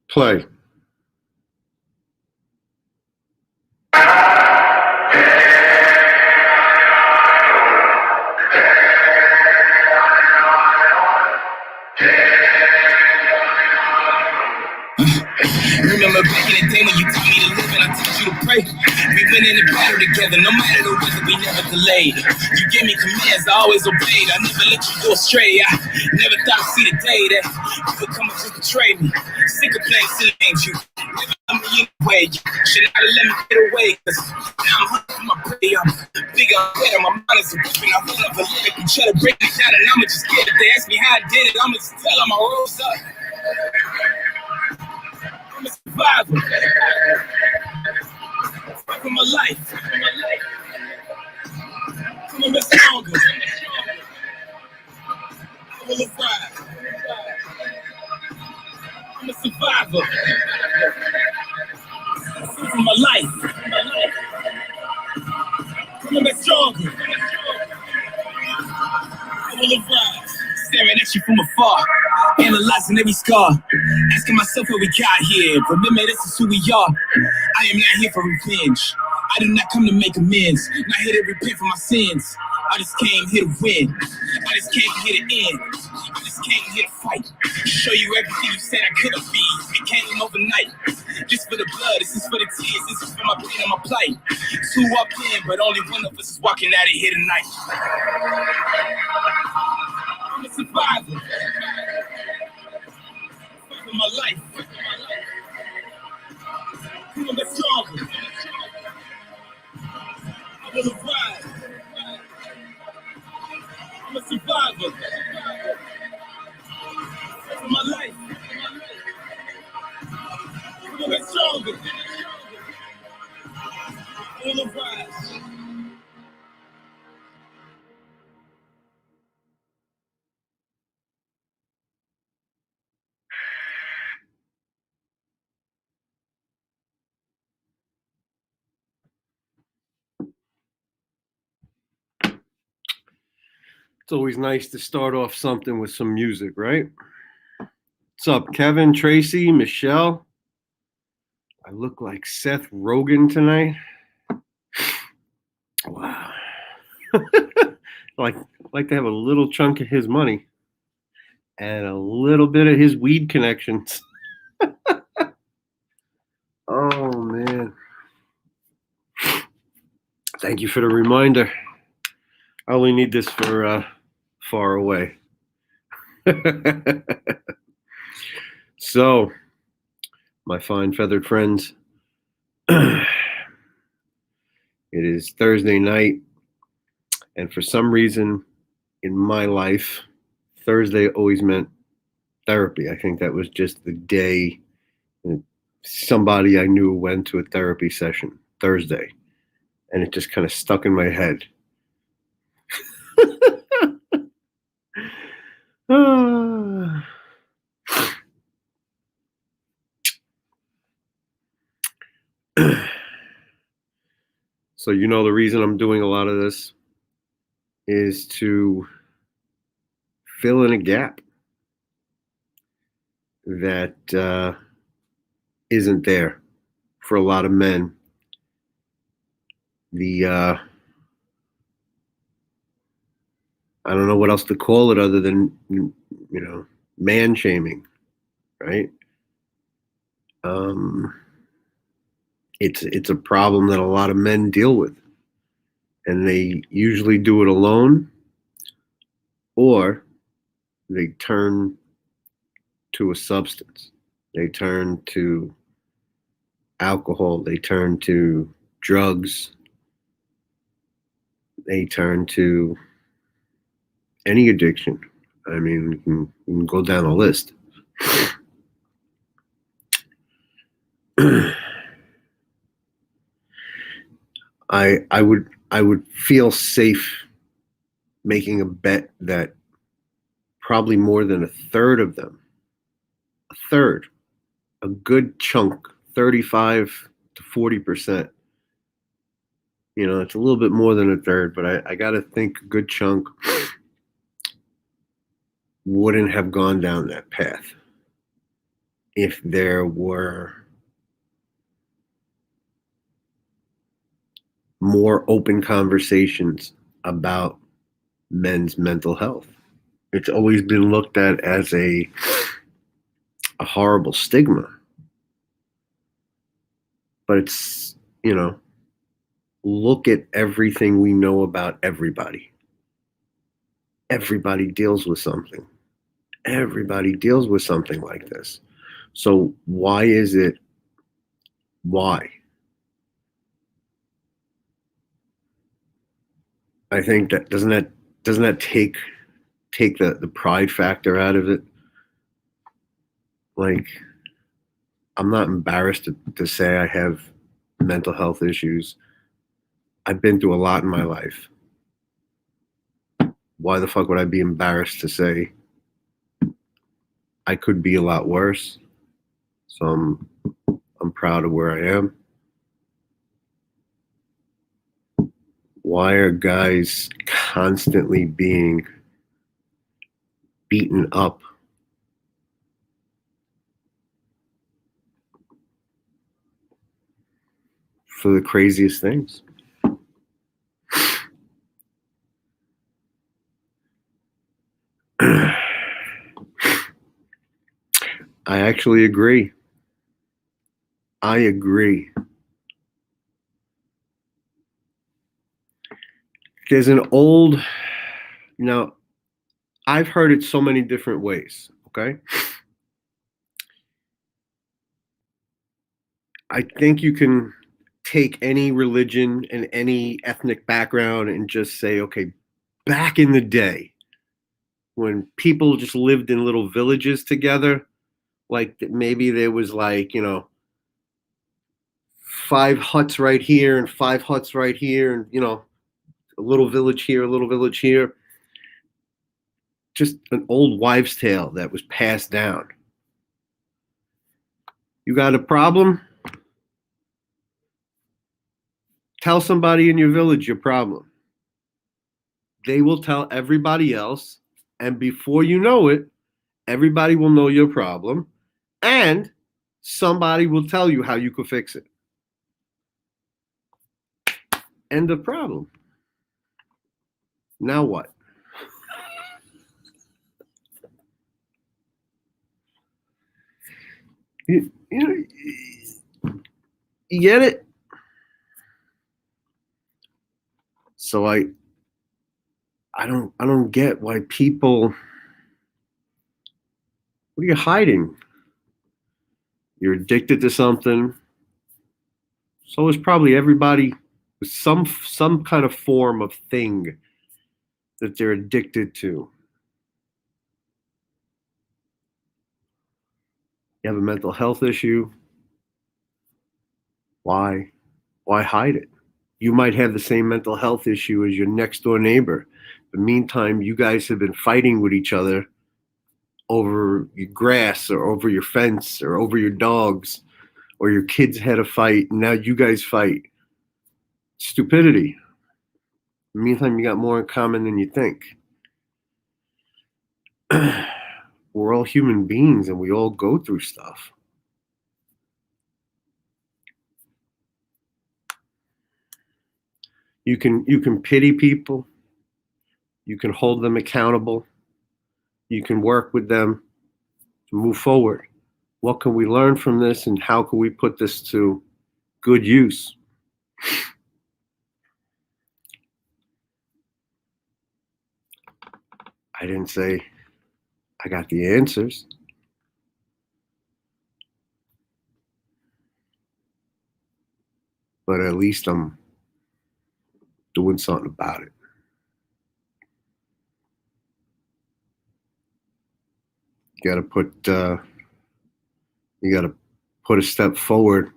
Play. Remember back in the day when you taught me to live and I taught you to pray. We went in the battle together, no matter the weather, we never delayed. You gave me commands, I always obeyed. I never let you go astray. I never thought I'd see the day that you would come and just betray me. Sick of playing silly games, you never let me anyway. You should not have let me get away, cause now I'm hungry for my prey. I'm bigger, I'm better, my mind is a weapon. I run up a lyric and try to break it down, and I'ma just get it. They ask me how I did it, I'ma just tell them I rose up. I'm a survivor. Fight for my life. Come on, let's stronger. I will thrive. I'm a survivor. Fight for my life. Come on, let's stronger. I will thrive. Staring at you from afar, analyzing every scar, asking myself how we got here. Remember, this is who we are. I am not here for revenge. I did not come to make amends. Not here to repent for my sins. I just came here to win. I just came here to end. I just came here to fight. Show you everything you said I couldn't be. It came overnight. Just for the blood, this is for the tears, this is for my pain and my plight. Two up in, but only one of us is walking out of here tonight. I'm a survivor. Fight for my life. Come on, let's stronger. I will rise. I'm a survivor. Fight for my life. Come on, let's stronger. I will rise. It's always nice to start off something with some music, right? What's up, Kevin, Tracy, Michelle? I look like Seth Rogen tonight. Wow. like to have a little chunk of his money and a little bit of his weed connections. Oh, man. Thank you for the reminder. I only need this for far away. So, my fine feathered friends, it is Thursday night, and for some reason in my life, Thursday always meant therapy. I think that was just the day somebody I knew went to a therapy session, Thursday, and it just kind of stuck in my head. So you know the reason I'm doing a lot of this is to fill in a gap that isn't there for a lot of men. I don't know what else to call it other than, man shaming, right? It's a problem that a lot of men deal with, and they usually do it alone, or they turn to a substance. They turn to alcohol. They turn to drugs. They turn to any addiction. I mean, you can go down a list. I would feel safe making a bet that probably more than a third of them, a good chunk, 35 to 40%. It's a little bit more than a third, but I got to think a good chunk wouldn't have gone down that path if there were more open conversations about men's mental health. It's always been looked at as a horrible stigma. But it's, look at everything we know about everybody. Everybody deals with something. Everybody deals with something like this. So why is it? Why? I think that doesn't that take the pride factor out of it? Like, I'm not embarrassed to say I have mental health issues. I've been through a lot in my life. Why the fuck would I be embarrassed to say I could be a lot worse? So I'm proud of where I am. Why are guys constantly being beaten up for the craziest things? I actually agree. I agree. There's an old, I've heard it so many different ways, okay? I think you can take any religion and any ethnic background and just say, okay, back in the day when people just lived in little villages together, like maybe there was like, 5 huts right here and 5 huts right here, and, a little village here, a little village here. Just an old wives' tale that was passed down. You got a problem? Tell somebody in your village your problem. They will tell everybody else, and before you know it, everybody will know your problem, and somebody will tell you how you could fix it. End of problem. Now what? You get it? So I don't get why people. What are you hiding? You're addicted to something. So is probably everybody with some kind of form of thing that they're addicted to. You have a mental health issue. Why? Why hide it? You might have the same mental health issue as your next door neighbor. In the meantime, you guys have been fighting with each other over your grass or over your fence or over your dogs, or your kids had a fight and now you guys fight. Stupidity. In the meantime, you got more in common than you think. We're all human beings and we all go through stuff. You can pity people, you can hold them accountable, you can work with them to move forward. What can we learn from this and how can we put this to good use? I didn't say I got the answers. But at least I'm doing something about it. You gotta put a step forward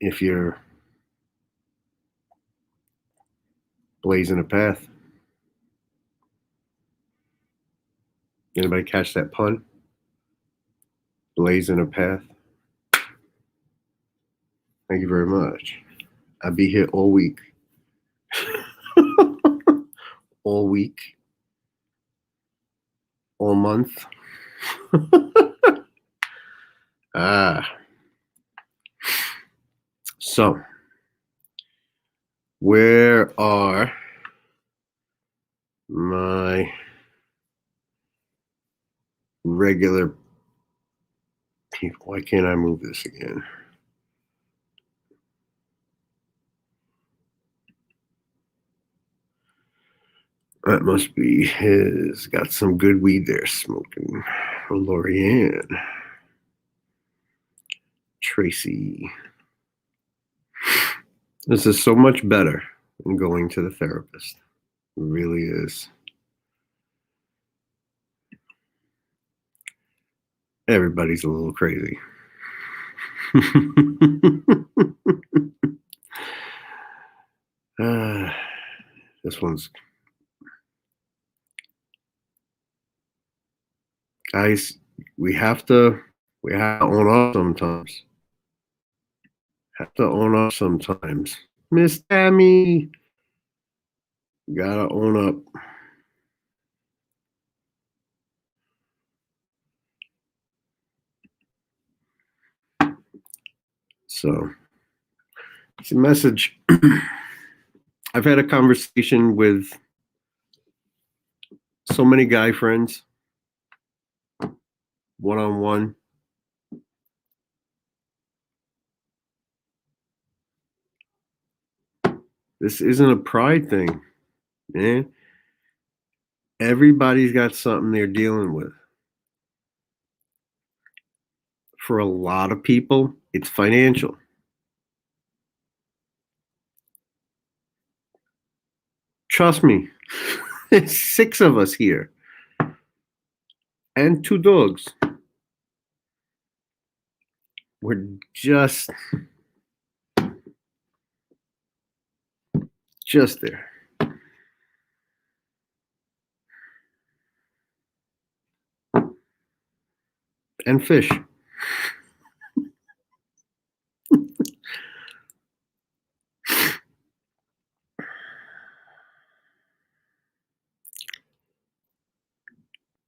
if you're blazing a path. Anybody catch that pun? Blazing a path. Thank you very much. I'll be here all week. All week. All month. So, where are my regular people? Why can't I move this again? That must be his. Got some good weed there smoking. Lorianne. Tracy. This is so much better than going to the therapist. It really is. Everybody's a little crazy. This one's, guys, we have to own up sometimes. Have to own up sometimes. Miss Tammy, gotta own up. So it's a message. I've had a conversation with so many guy friends, one-on-one. This isn't a pride thing, man. Everybody's got something they're dealing with. For a lot of people, it's financial. Trust me, there's 6 of us here and 2 dogs. We're just there. And fish.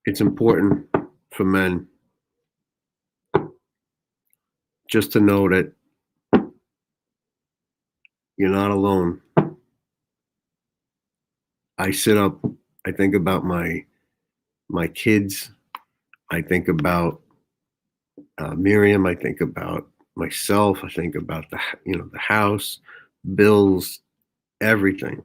It's important for men just to know that you're not alone. I sit up, I think about my kids, I think about Miriam, I think about myself, I think about the house, bills, everything.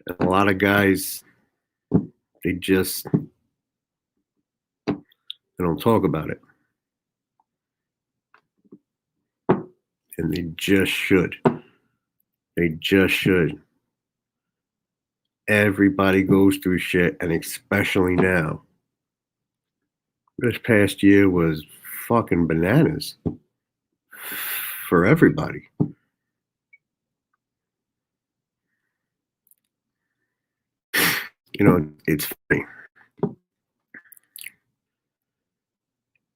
And a lot of guys, they don't talk about it. And they just should. They just should. Everybody goes through shit, and especially now. This past year was fucking bananas for everybody. It's funny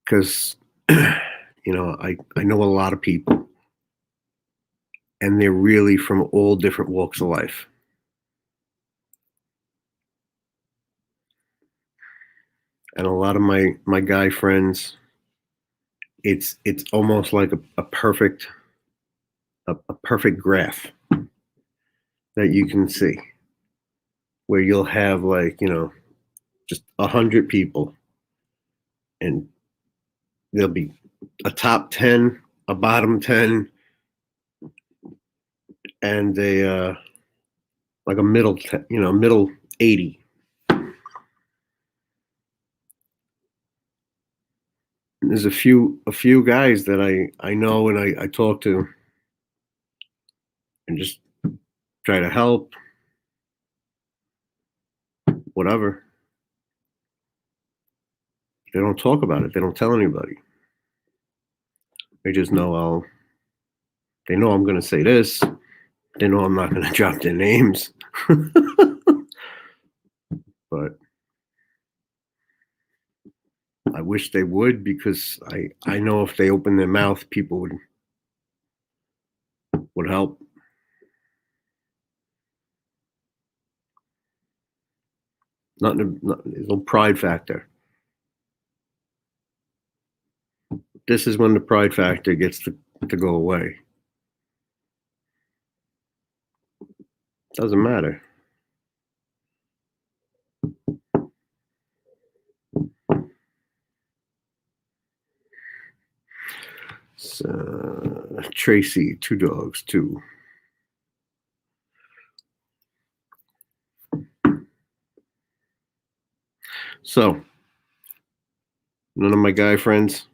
because I know a lot of people, and they're really from all different walks of life. And a lot of my guy friends, it's almost like a perfect graph that you can see, where you'll have just 100 people, and there'll be a top 10, a bottom 10, and a like a middle 80. And there's a few guys that I know and I talk to and just try to help, whatever. They don't talk about it. They don't tell anybody. They just know they know I'm going to say this. They know I'm not going to drop their names. But I wish they would, because I know if they open their mouth, people would would help. There's no pride factor. This is when the pride factor gets to go away. Doesn't matter. So, Tracy, 2 dogs, 2. So, none of my guy friends?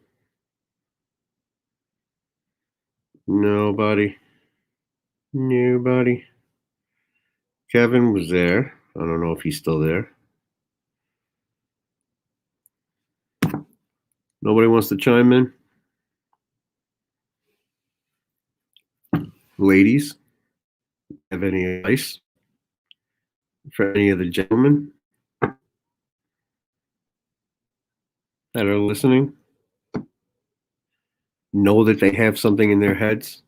Nobody? Kevin was there. I don't know if he's still there. Nobody wants to chime in? Ladies, have any advice for any of the gentlemen that are listening? Know that they have something in their heads,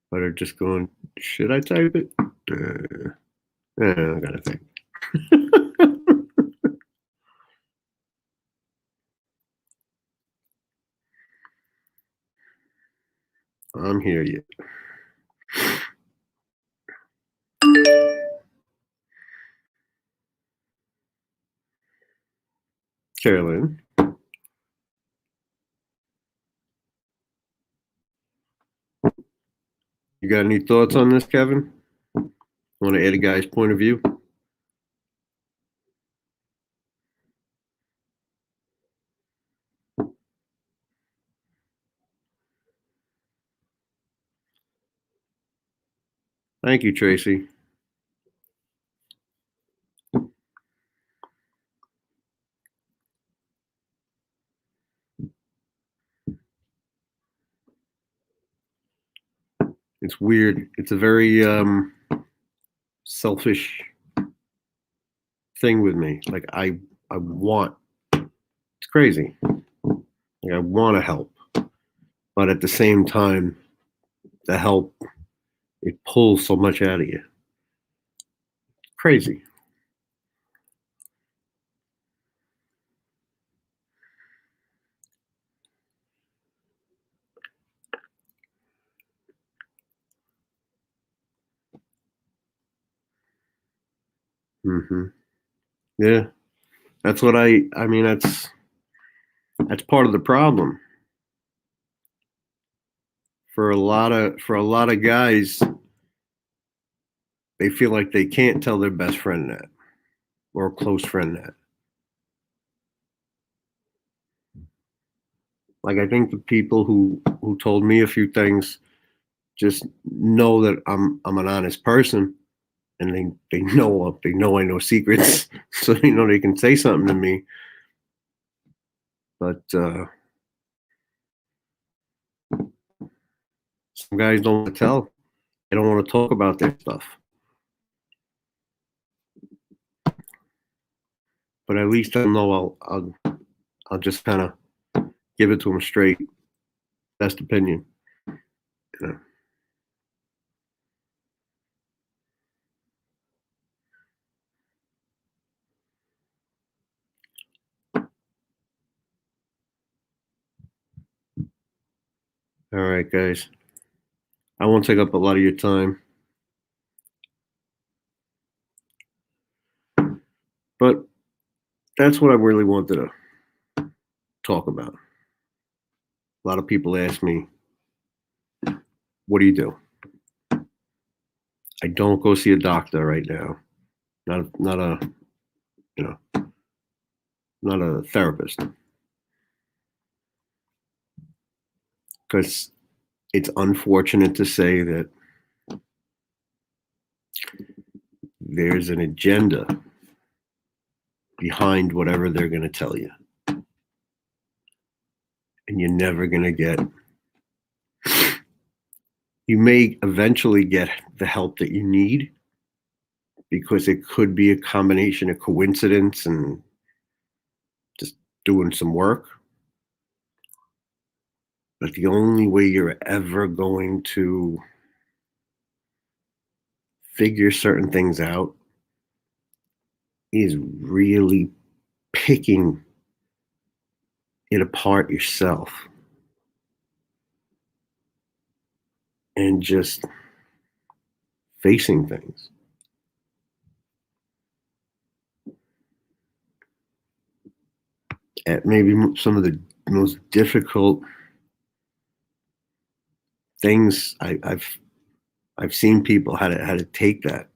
but are just going, should I type it? I gotta think. I'm here yet. Carolyn. You got any thoughts on this, Kevin? Want to add a guy's point of view? Thank you, Tracy. It's weird. It's a very selfish thing with me. Like I want. It's crazy. Like I want to help, but at the same time, the help it pulls so much out of you. Crazy. Mm-hmm. Yeah, that's what I mean. That's part of the problem for a lot of guys. They feel like they can't tell their best friend that or a close friend that. Like I think the people who told me a few things just know that I'm an honest person, and they know I know secrets, so they know they can say something to me. But some guys don't want to tell. They don't want to talk about their stuff. But at least I know I'll just kind of give it to them straight. Best opinion. You know. All right, guys. I won't take up a lot of your time. But that's what I really wanted to talk about. A lot of people ask me, what do you do? I don't go see a doctor right now. Not a you know, not a therapist. Because it's unfortunate to say that there's an agenda behind whatever they're going to tell you. And you're never going to get, you may eventually get the help that you need, because it could be a combination of coincidence and just doing some work. But the only way you're ever going to figure certain things out is really picking it apart yourself and just facing things. At maybe some of the most difficult things I've seen people how to take that.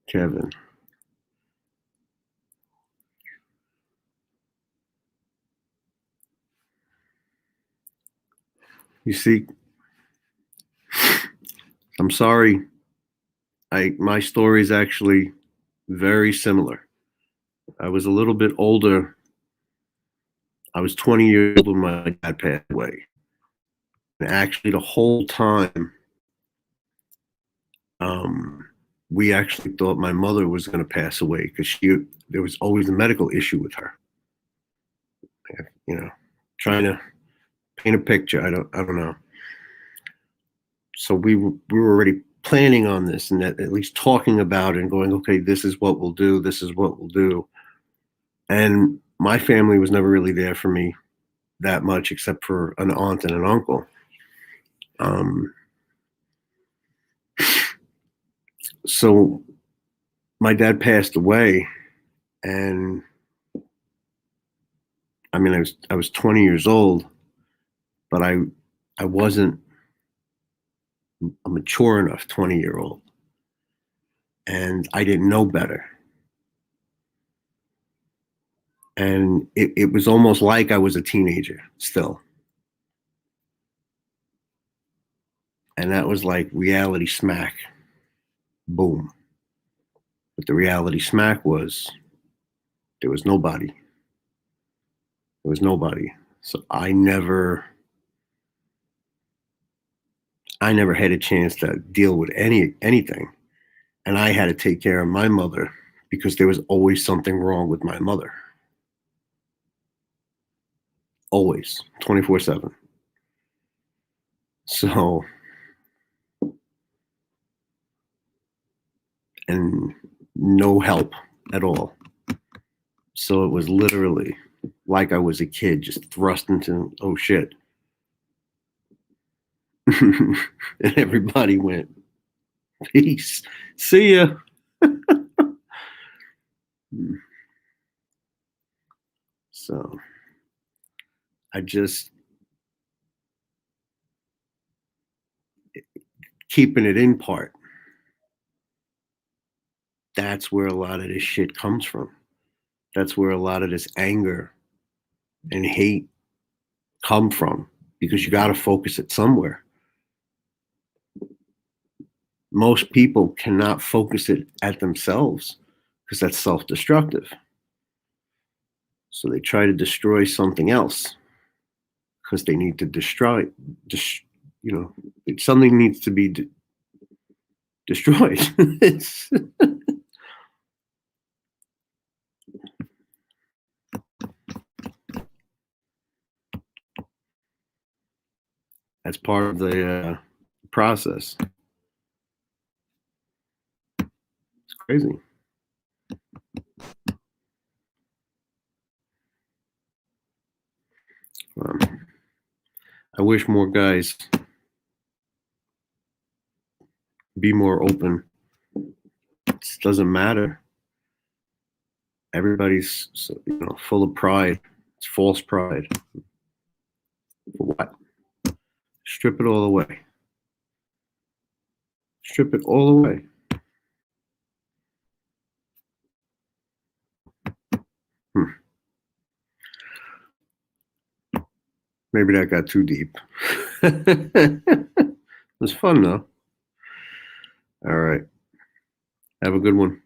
Kevin. You see, I'm sorry. My story is actually very similar. I was a little bit older. I was 20 years old when my dad passed away. And actually, the whole time, we actually thought my mother was going to pass away because there was always a medical issue with her. You know, trying to paint a picture. I don't know. So we were already planning on this and at least talking about it and going, okay, this is what we'll do. This is what we'll do. And my family was never really there for me that much, except for an aunt and an uncle. So my dad passed away, and I mean, I was 20 years old, but I wasn't a mature enough 20-year-old, and I didn't know better. And it was almost like I was a teenager still. And that was like reality smack. Boom. But the reality smack was there was nobody. There was nobody. So I never had a chance to deal with anything. And I had to take care of my mother because there was always something wrong with my mother. Always, 24/7. So, and no help at all. So it was literally like I was a kid just thrust into, oh shit. And everybody went, peace, see ya. So I just keeping it in part. That's where a lot of this shit comes from. That's where a lot of this anger and hate come from, because you got to focus it somewhere. Most people cannot focus it at themselves because that's self-destructive. So they try to destroy something else because they need to destroy, something needs to be destroyed. That's part of the process. It's crazy. I wish more guys be more open. It doesn't matter. Everybody's full of pride. It's false pride. For what? Strip it all away. Strip it all away. Maybe that got too deep. It was fun though. All right. Have a good one.